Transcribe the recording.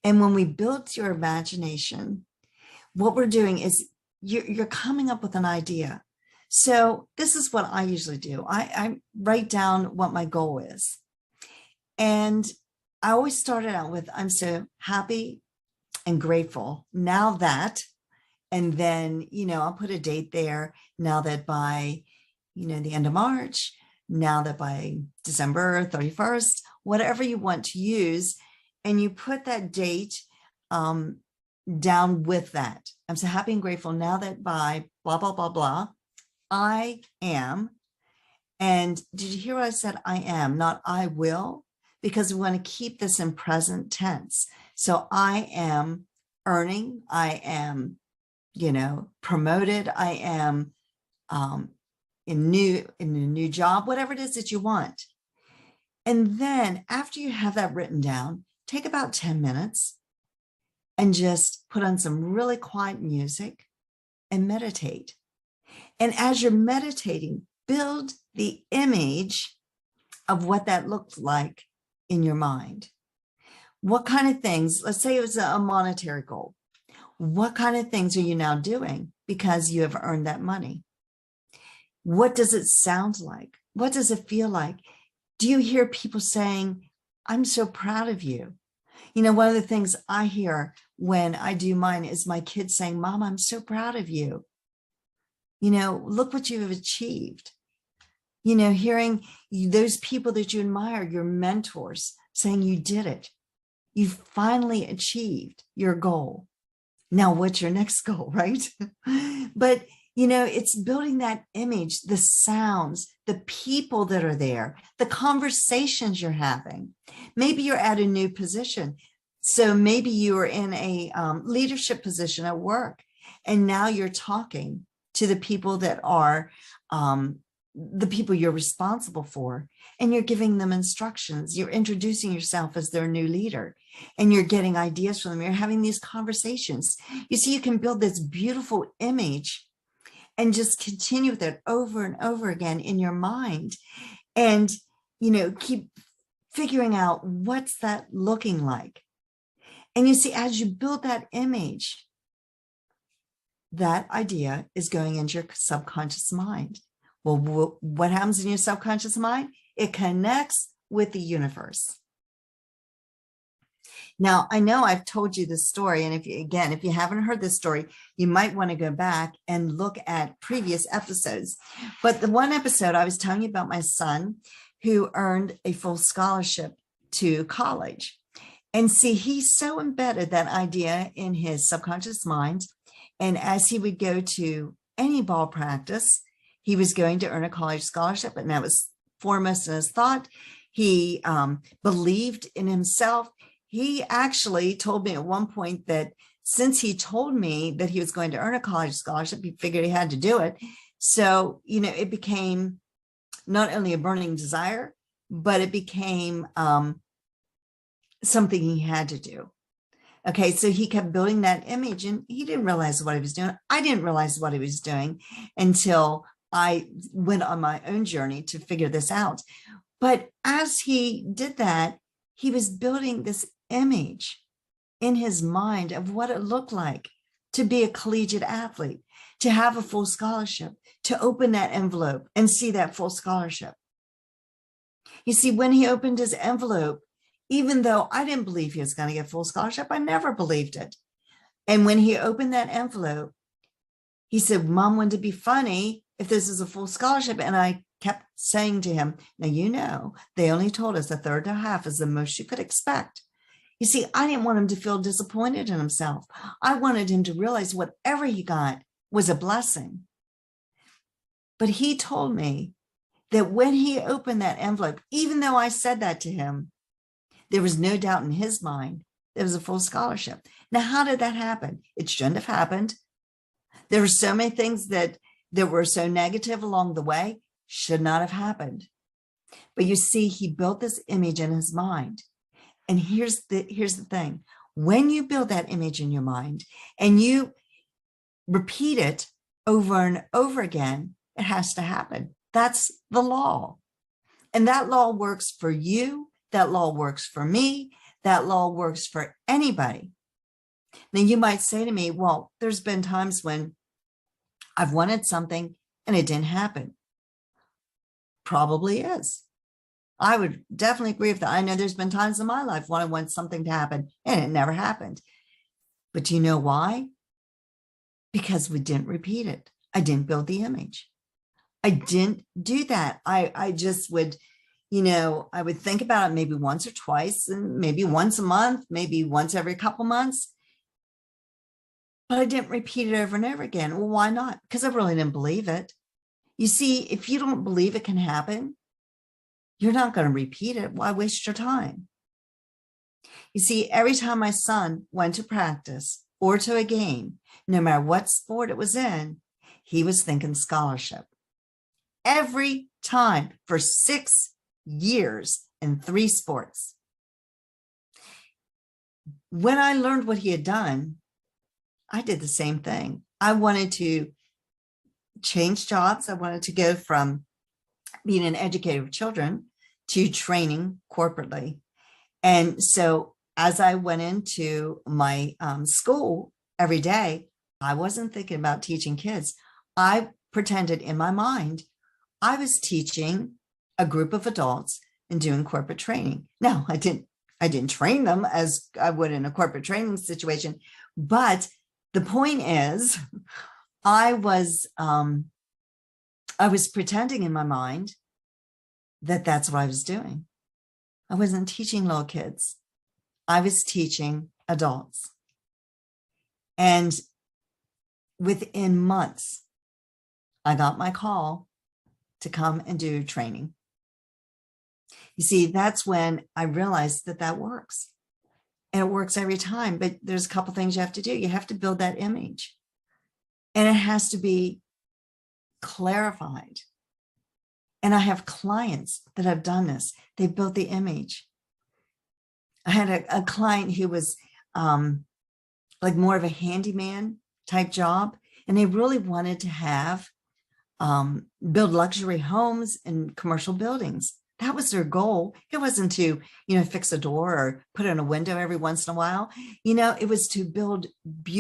And when we build your imagination, what we're doing is you're coming up with an idea. So this is what I usually do. I write down what my goal is. And I always start it out with, I'm so happy and grateful now that, and then, I'll put a date there now that by, the end of March, now that by December 31st, whatever you want to use, and you put that date down with that. I'm so happy and grateful now that by blah, blah, blah, blah, I am. And did you hear what I said? I am, not I will, because we want to keep this in present tense. So I am earning, I am, promoted, I am in a new job, whatever it is that you want. And then after you have that written down, take about 10 minutes and just put on some really quiet music and meditate. And as you're meditating, build the image of what that looked like in your mind. What kind of things, let's say it was a monetary goal. What kind of things are you now doing because you have earned that money? What does it sound like? What does it feel like? Do you hear people saying, I'm so proud of you? One of the things I hear when I do mine is my kids saying, Mom, I'm so proud of you. Look what you have achieved. Hearing those people that you admire, your mentors, saying you did it. You finally achieved your goal. Now, what's your next goal, right? But, it's building that image, the sounds, the people that are there, the conversations you're having. Maybe you're at a new position. So maybe you are in a leadership position at work, and now you're talking to the people that are the people you're responsible for, and you're giving them instructions. You're introducing yourself as their new leader, and you're getting ideas from them. You're having these conversations. You see, you can build this beautiful image and just continue with it over and over again in your mind, and, keep figuring out what's that looking like. And you see, as you build that image, that idea is going into your subconscious mind. Well, what happens in your subconscious mind? It connects with the universe. Now, I know I've told you this story, and if you haven't heard this story, you might want to go back and look at previous episodes. But the one episode I was telling you about my son who earned a full scholarship to college. And see, he so embedded that idea in his subconscious mind. And as he would go to any ball practice, he was going to earn a college scholarship, and that was foremost in his thought. He believed in himself. He actually told me at one point that since he told me that he was going to earn a college scholarship, he figured he had to do it. So, it became not only a burning desire, but it became something he had to do. Okay, so he kept building that image, and he didn't realize what he was doing. I didn't realize what he was doing until I went on my own journey to figure this out. But as he did that, he was building this image in his mind of what it looked like to be a collegiate athlete, to have a full scholarship, to open that envelope and see that full scholarship. You see, when he opened his envelope, even though I didn't believe he was going to get full scholarship, I never believed it. And when he opened that envelope, he said, Mom, wouldn't it be funny if this is a full scholarship? And I kept saying to him, now, they only told us a third to a half is the most you could expect. You see, I didn't want him to feel disappointed in himself. I wanted him to realize whatever he got was a blessing. But he told me that when he opened that envelope, even though I said that to him, there was no doubt in his mind there was a full scholarship. Now, how did that happen? It shouldn't have happened. There were so many things that were so negative along the way, should not have happened. But you see, he built this image in his mind. And here's the thing. When you build that image in your mind and you repeat it over and over again, it has to happen. That's the law. And that law works for you. That law works for me. That law works for anybody. Now you might say to me, well, there's been times when I've wanted something and it didn't happen. Probably is. I would definitely agree with that. I know there's been times in my life when I want something to happen and it never happened. But do you know why? Because we didn't repeat it. I didn't build the image. I didn't do that. I just would, I would think about it maybe once or twice, and maybe once a month, maybe once every couple months. But I didn't repeat it over and over again. Well, why not? Because I really didn't believe it. You see, if you don't believe it can happen, you're not going to repeat it. Why waste your time? You see, every time my son went to practice or to a game, no matter what sport it was in, he was thinking scholarship. Every time for 6 years in 3 sports. When I learned what he had done, I did the same thing. I wanted to change jobs. I wanted to go from being an educator of children to training corporately. And so as I went into my school every day, I wasn't thinking about teaching kids. I pretended in my mind I was teaching a group of adults and doing corporate training. Now, I didn't train them as I would in a corporate training situation, but the point is, I was pretending in my mind that that's what I was doing. I wasn't teaching little kids. I was teaching adults. And within months, I got my call to come and do training. You see, that's when I realized that that works. And it works every time, but there's a couple things you have to do. You have to build that image. And it has to be clarified. And I have clients that have done this. They built the image. I had a client who was like more of a handyman type job, and they really wanted to have build luxury homes in commercial buildings. That was their goal. It wasn't to, fix a door or put in a window every once in a while. It was to build beautiful